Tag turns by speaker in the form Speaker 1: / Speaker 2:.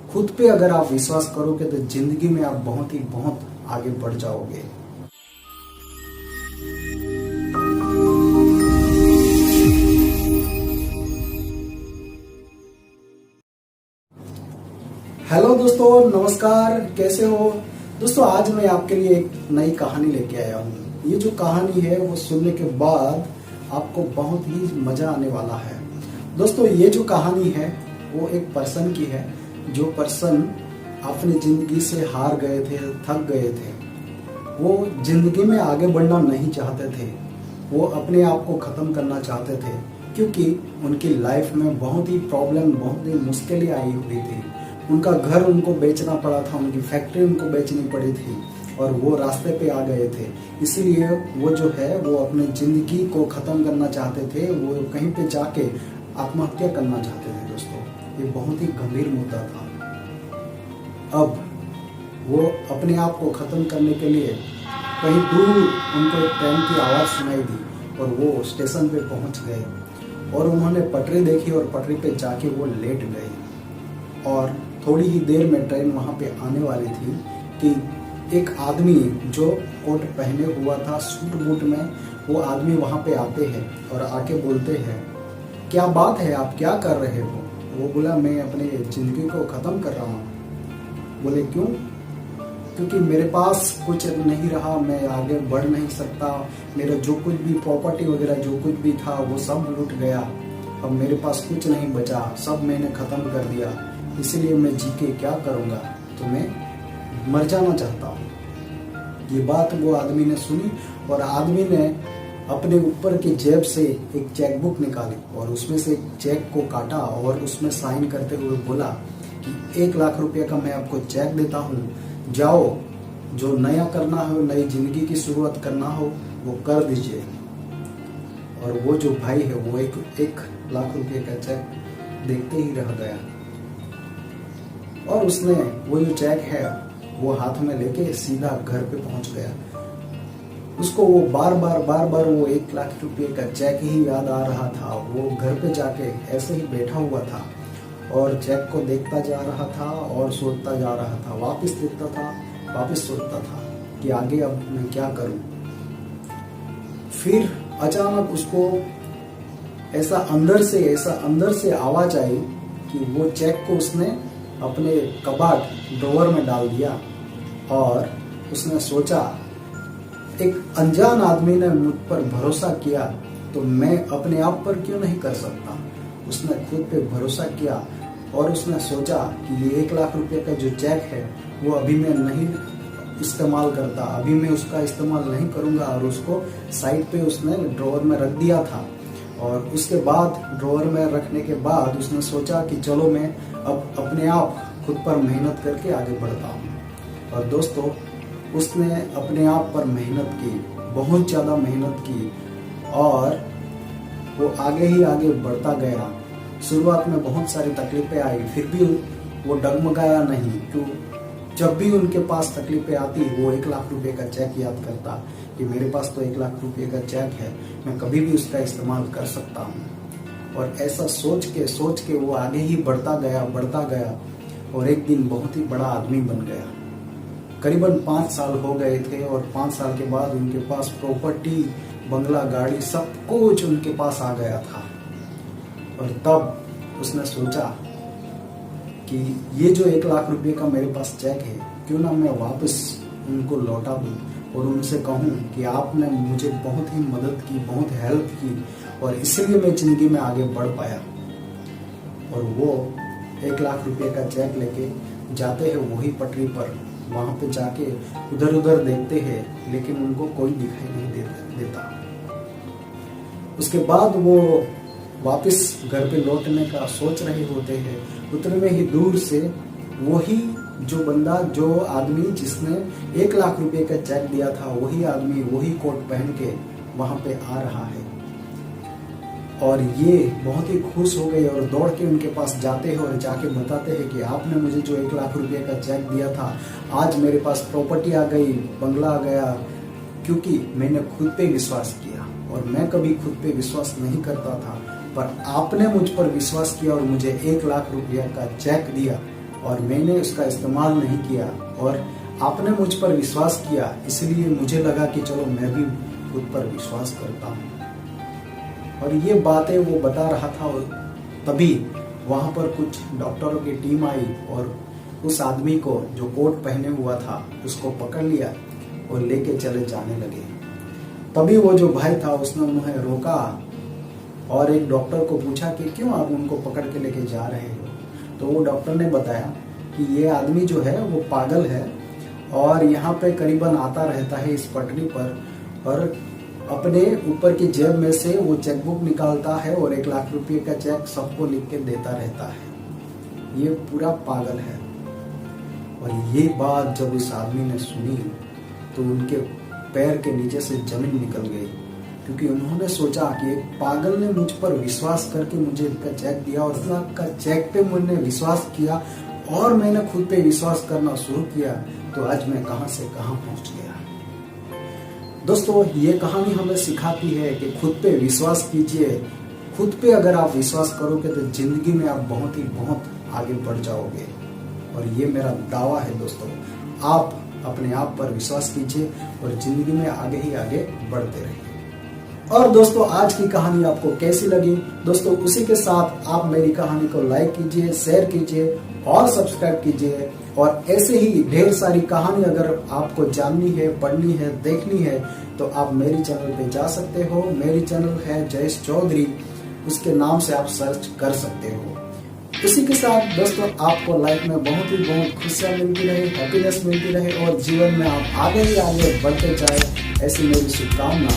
Speaker 1: खुद पे अगर आप विश्वास करोगे तो जिंदगी में आप बहुत आगे बढ़ जाओगे। हेलो दोस्तों, नमस्कार, कैसे हो दोस्तों। आज मैं आपके लिए एक नई कहानी लेके आया हूँ। ये जो कहानी है वो सुनने के बाद आपको बहुत ही मजा आने वाला है। दोस्तों, ये जो कहानी है वो एक पर्सन की है, जो पर्सन अपनी जिंदगी से हार गए थे, थक गए थे। वो जिंदगी में आगे बढ़ना नहीं चाहते थे, वो अपने आप को खत्म करना चाहते थे, क्योंकि उनकी लाइफ में बहुत ही प्रॉब्लम, बहुत ही मुश्किलें आई हुई थी। उनका घर उनको बेचना पड़ा था, उनकी फैक्ट्री उनको बेचनी पड़ी थी और वो रास्ते पे आ गए थे। इसलिए वो जो है वो अपने जिंदगी को खत्म करना चाहते थे, वो कहीं पे जाके आत्महत्या करना चाहते थे। दोस्तों, ये बहुत ही गंभीर मुद्दा था। अब वो अपने आप को खत्म करने के लिए कहीं दूर उनको एक ट्रेन की आवाज़ सुनाई दी और वो स्टेशन पे पहुंच गए और उन्होंने पटरी देखी और पटरी पे जाके वो लेट गए। और थोड़ी ही देर में ट्रेन वहां पे आने वाली थी कि एक आदमी जो कोट पहने हुआ था, सूट बूट में, वो आदमी वहां पे आते हैं और आके बोलते हैं, क्या बात है, आप क्या कर रहे हो? वो बोला, मैं अपने जिंदगी को खत्म कर रहा हूँ। बोले, क्यों? क्योंकि मेरे पास कुछ नहीं रहा, मैं आगे बढ़ नहीं सकता, मेरा जो कुछ भी प्रॉपर्टी वगैरह जो कुछ भी था वो सब लूट गया, अब मेरे पास कुछ नहीं बचा, सब मैंने खत्म कर दिया, इसलिए मैं जी के क्या करूँगा, तो मैं मर जाना चाहता हूँ। ये बात वो आदमी ने सुनी और आदमी ने अपने ऊपर की जेब से एक चेक बुक निकाली और उसमें से एक चेक को काटा और उसमें साइन करते हुए बोला कि 1 लाख रुपए का मैं आपको चेक देता हूँ, जाओ, जो नया करना हो, नई जिंदगी की शुरुआत करना हो वो कर दीजिए। और वो जो भाई है वो एक लाख रुपए का चेक देखते ही रह गया और उसने वो जो चेक है वो हाथ में लेके सीधा घर पे पहुंच गया। उसको वो बार बार वो 1 लाख रुपए का चेक ही याद आ रहा था। वो घर पे जाके ऐसे ही बैठा हुआ था और चेक को देखता जा रहा था और सोचता जा रहा था, वापस देखता था, वापस सोचता था कि आगे अब मैं क्या करूं। फिर अचानक उसको ऐसा अंदर से आवाज आई कि वो चेक को उसने अपने कबाट ड्रॉवर में डाल दिया और उसने सोचा, एक अनजान आदमी ने मुझ पर भरोसा किया तो मैं अपने आप पर क्यों नहीं कर सकता। उसने खुद पे भरोसा किया और उसने सोचा कि ये 1 लाख रुपए का जो चेक है वो अभी मैं नहीं इस्तेमाल करता, अभी मैं उसका इस्तेमाल नहीं करूंगा, और उसको साइड पे उसने ड्रॉवर में रख दिया था। और उसके बाद ड्रॉवर में रखने के बाद उसने सोचा कि चलो मैं अब अपने आप खुद पर मेहनत करके आगे बढ़ता हूँ। और दोस्तों, उसने अपने आप पर मेहनत की, बहुत ज़्यादा मेहनत की और वो आगे ही आगे बढ़ता गया। शुरुआत में बहुत सारी तकलीफें आई, फिर भी वो डगमगाया नहीं। क्यों? जब भी उनके पास तकलीफें आती वो 1 लाख रुपए का चेक याद करता कि मेरे पास तो 1 लाख रुपए का चेक है, मैं कभी भी उसका इस्तेमाल कर सकता हूँ। और ऐसा सोच के वो आगे ही बढ़ता गया और एक दिन बहुत ही बड़ा आदमी बन गया। करीबन 5 साल हो गए थे और 5 साल के बाद उनके पास प्रॉपर्टी, बंगला, गाड़ी, सब कुछ उनके पास आ गया था। और तब उसने सोचा कि ये जो 1 लाख रुपए का मेरे पास चेक है, क्यों ना मैं वापस उनको लौटा दूं और उनसे कहूं कि आपने मुझे बहुत ही मदद की, बहुत हेल्प की और इसलिए मैं जिंदगी में आगे बढ़ पाया। और वो 1 लाख रुपए का चेक लेके जाते हैं वही पटरी पर। वहां पे जाके उधर उधर देखते हैं लेकिन उनको कोई दिखाई नहीं देता। उसके बाद वो वापस घर पे लौटने का सोच रहे होते हैं। उतने में ही दूर से वही जो बंदा, जो आदमी जिसने 1 लाख रुपए का चेक दिया था, वही आदमी वही कोट पहन के वहां पे आ रहा है। और ये बहुत ही खुश हो गए और दौड़ के उनके पास जाते हैं और जाके बताते हैं कि आपने मुझे जो 1 लाख रुपए का चेक दिया था, आज मेरे पास प्रॉपर्टी आ गई, बंगला आ गया, क्योंकि मैंने खुद पे विश्वास किया। और मैं कभी खुद पे विश्वास नहीं करता था, पर आपने मुझ पर विश्वास किया और मुझे 1 लाख रुपया का चेक दिया और मैंने उसका इस्तेमाल नहीं किया और आपने मुझ पर विश्वास किया, इसलिए मुझे लगा कि चलो मैं भी खुद पर विश्वास करता हूँ। और ये बातें वो बता रहा था, तभी वहां पर कुछ डॉक्टरों की टीम आई और उस आदमी को जो कोट पहने हुआ था उसको पकड़ लिया और लेके चले जाने लगे। तभी वो जो भाई था उसने उन्हें रोका और एक डॉक्टर को पूछा कि क्यों आप उनको पकड़ के लेके जा रहे हो। तो वो डॉक्टर ने बताया कि ये आदमी जो है वो पागल है और यहाँ पे करीबन आता रहता है इस पटरी पर और अपने ऊपर की जेब में से वो चेकबुक निकालता है और 1 लाख रुपए का चेक सबको लिख के देता रहता है। ये पूरा पागल है। और ये बात जब इस आदमी ने सुनी तो उनके पैर के नीचे से जमीन निकल गई, क्योंकि उन्होंने सोचा कि एक पागल ने मुझ पर विश्वास करके मुझे इनका चेक दिया और 1 लाख का चेक पे मैंने विश्वास किया और मैंने खुद पे विश्वास करना शुरू किया, तो आज मैं कहां से कहां पहुंच गया। दोस्तों, ये कहानी हमें सिखाती है कि खुद पे विश्वास कीजिए। खुद पे अगर आप विश्वास करोगे तो जिंदगी में आप बहुत आगे बढ़ जाओगे। और ये मेरा दावा है दोस्तों, आप अपने आप पर विश्वास कीजिए और जिंदगी में आगे ही आगे बढ़ते रहिए। और दोस्तों, आज की कहानी आपको कैसी लगी? दोस्तों, उसी के साथ आप मेरी कहानी को लाइक कीजिए, शेयर कीजिए और सब्सक्राइब कीजिए। और ऐसे ही ढेर सारी कहानी अगर आपको जाननी है, पढ़नी है, देखनी है तो आप मेरी चैनल पे जा सकते हो। मेरी चैनल है जयेश चौधरी, उसके नाम से आप सर्च कर सकते हो। इसी के साथ दोस्तों, आपको लाइफ में बहुत खुशियां मिलती रहे, हैप्पीनेस मिलती रहे और जीवन में आप आगे ही आगे बढ़ते जाए, ऐसी मेरी शुभकामना।